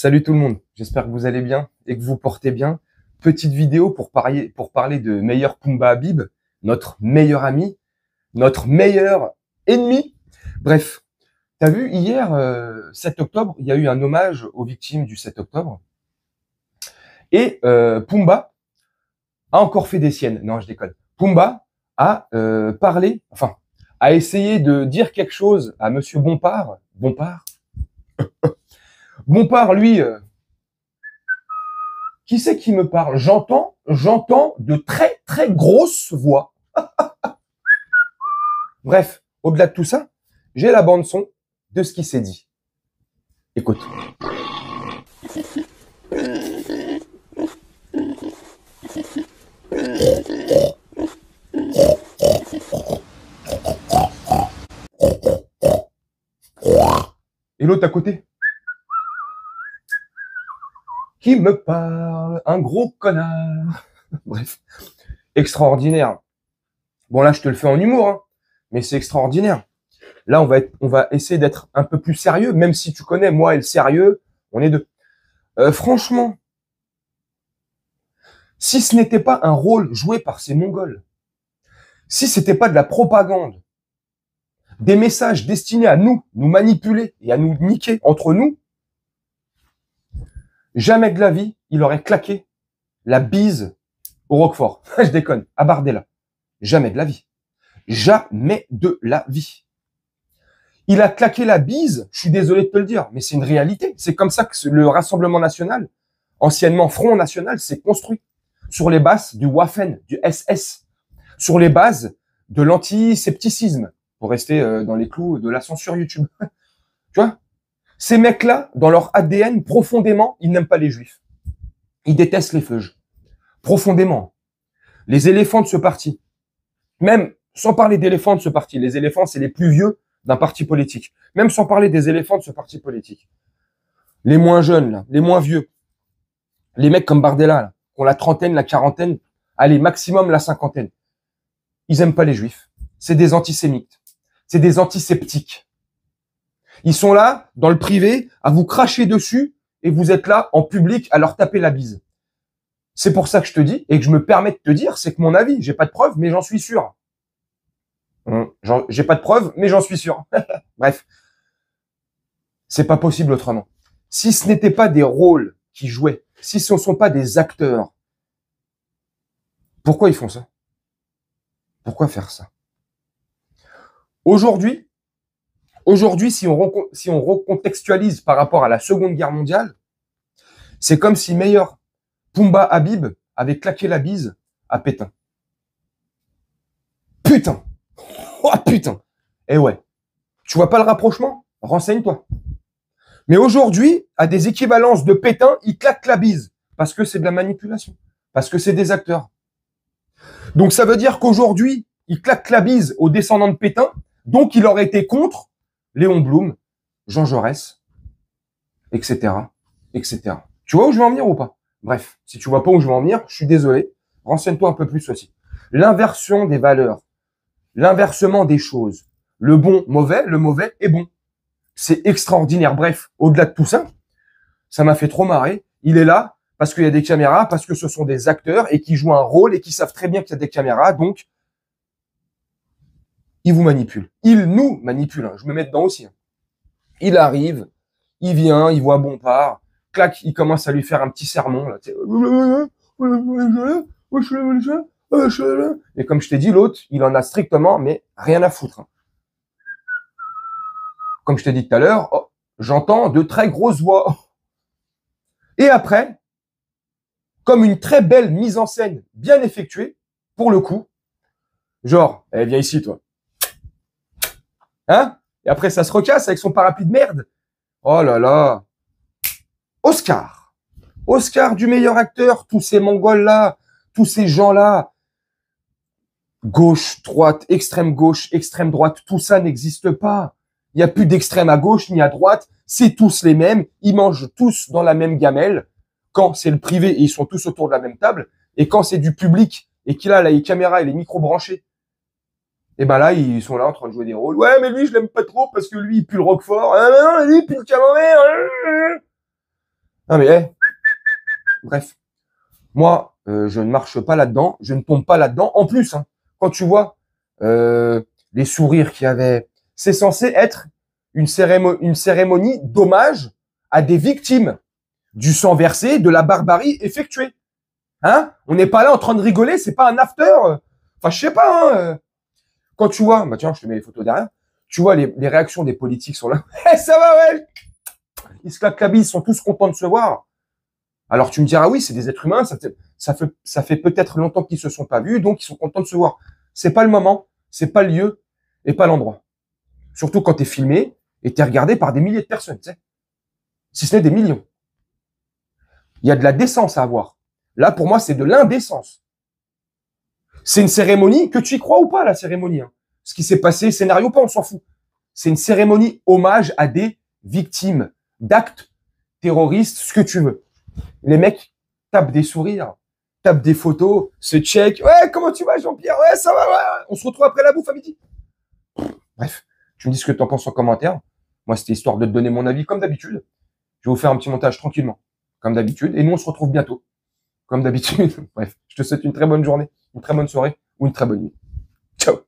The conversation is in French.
Salut tout le monde, j'espère que vous allez bien et que vous portez bien. Petite vidéo pour parler de Meilleur Pumba Habib, notre meilleur ami, notre meilleur ennemi. Bref, t'as vu, hier, 7 octobre, il y a eu un hommage aux victimes du 7 octobre. Et Pumba a encore fait des siennes. Non, je déconne. Pumba a a essayé de dire quelque chose à Monsieur Bompard. Bompard, lui... qui c'est qui me parle? J'entends de très très grosses voix. Bref, au-delà de tout ça, j'ai la bande son de ce qui s'est dit. Écoute. Et l'autre à côté. Qui me parle? Un gros connard. Bref, extraordinaire. Bon là, je te le fais en humour, hein, mais c'est extraordinaire. Là, on va essayer d'être un peu plus sérieux, même si tu connais, moi et le sérieux, on est deux. Franchement, si ce n'était pas un rôle joué par ces Mongols, si c'était pas de la propagande, des messages destinés à nous manipuler et à nous niquer entre nous, jamais de la vie, il aurait claqué la bise au Roquefort. Je déconne, à Bardella. Jamais de la vie. Jamais de la vie. Il a claqué la bise, je suis désolé de te le dire, mais c'est une réalité. C'est comme ça que le Rassemblement National, anciennement Front National, s'est construit. Sur les bases du Waffen, du SS. Sur les bases de l'antisepticisme. Pour rester dans les clous de la censure YouTube. Tu vois? Ces mecs-là, dans leur ADN, profondément, ils n'aiment pas les juifs. Ils détestent les feuges. Profondément. Les éléphants de ce parti. Même sans parler d'éléphants de ce parti. Les éléphants, c'est les plus vieux d'un parti politique. Même sans parler des éléphants de ce parti politique. Les moins jeunes, là, les moins vieux. Les mecs comme Bardella, là, qui ont la trentaine, la quarantaine, allez, maximum la cinquantaine. Ils aiment pas les juifs. C'est des antisémites. C'est des antiseptiques. Ils sont là, dans le privé, à vous cracher dessus, et vous êtes là, en public, à leur taper la bise. C'est pour ça que je te dis, et que je me permets de te dire, c'est que mon avis, j'ai pas de preuves, mais j'en suis sûr. J'ai pas de preuves, mais j'en suis sûr. Bref. C'est pas possible autrement. Si ce n'était pas des rôles qui jouaient, si ce ne sont pas des acteurs, pourquoi ils font ça? Pourquoi faire ça? Aujourd'hui, si on recontextualise par rapport à la Seconde Guerre mondiale, c'est comme si Meilleur Pumba Habib avait claqué la bise à Pétain. Putain! Oh putain! Eh ouais. Tu vois pas le rapprochement? Renseigne-toi. Mais aujourd'hui, à des équivalences de Pétain, il claque la bise. Parce que c'est de la manipulation. Parce que c'est des acteurs. Donc ça veut dire qu'aujourd'hui, il claque la bise aux descendants de Pétain, donc il aurait été contre Léon Blum, Jean Jaurès, etc., etc. Tu vois où je veux en venir ou pas? Bref, si tu vois pas où je veux en venir, je suis désolé. Renseigne-toi un peu plus aussi. L'inversion des valeurs, l'inversement des choses. Le bon, mauvais, le mauvais est bon. C'est extraordinaire. Bref, au-delà de tout ça, ça m'a fait trop marrer. Il est là parce qu'il y a des caméras, parce que ce sont des acteurs et qui jouent un rôle et qui savent très bien qu'il y a des caméras, donc il vous manipule. Il nous manipule. Je me mets dedans aussi. Il arrive, il vient, il voit Bompard, clac, il commence à lui faire un petit sermon. Là, et comme je t'ai dit, l'autre, il en a strictement, mais rien à foutre. Comme je t'ai dit tout à l'heure, oh, j'entends de très grosses voix. Et après, comme une très belle mise en scène, bien effectuée, pour le coup, genre, viens ici, toi. Hein? Et après, ça se recasse avec son parapluie de merde. Oh là là. Oscar. Oscar du meilleur acteur. Tous ces Mongols-là, tous ces gens-là. Gauche, droite, extrême droite, tout ça n'existe pas. Il n'y a plus d'extrême à gauche ni à droite. C'est tous les mêmes. Ils mangent tous dans la même gamelle. Quand c'est le privé et ils sont tous autour de la même table. Et quand c'est du public et qu'il a les caméras et les micros branchés, et ben là, ils sont là en train de jouer des rôles. Ouais, mais lui, je l'aime pas trop parce que lui, il pue le Roquefort. Ah non, lui, il pue le camembert. Non mais, bref. Moi, je ne marche pas là-dedans, je ne tombe pas là-dedans. En plus, hein, quand tu vois les sourires qu'il y avait, c'est censé être une cérémonie d'hommage à des victimes du sang versé, de la barbarie effectuée. Hein? On n'est pas là en train de rigoler, c'est pas un after. Enfin, je sais pas. Hein, quand tu vois, bah tiens, je te mets les photos derrière. Tu vois les réactions des politiques sont là. Ça va, ouais. Ils se claquent la bise, ils sont tous contents de se voir. Alors tu me diras, oui, c'est des êtres humains, ça fait peut-être longtemps qu'ils se sont pas vus, donc ils sont contents de se voir. C'est pas le moment, c'est pas le lieu et pas l'endroit. Surtout quand t'es filmé et t'es regardé par des milliers de personnes, tu sais. Si ce n'est des millions. Il y a de la décence à avoir. Là, pour moi, c'est de l'indécence. C'est une cérémonie, que tu y crois ou pas, la cérémonie. Hein. Ce qui s'est passé, scénario pas, on s'en fout. C'est une cérémonie hommage à des victimes d'actes terroristes, ce que tu veux. Les mecs tapent des sourires, tapent des photos, se check. Ouais, comment tu vas, Jean-Pierre? Ouais, ça va, ouais. On se retrouve après la bouffe à midi. Bref, tu me dis ce que tu en penses en commentaire. Moi, c'était histoire de te donner mon avis, comme d'habitude. Je vais vous faire un petit montage tranquillement, comme d'habitude. Et nous, on se retrouve bientôt, comme d'habitude. Bref, je te souhaite une très bonne journée, une très bonne soirée ou une très bonne nuit. Ciao.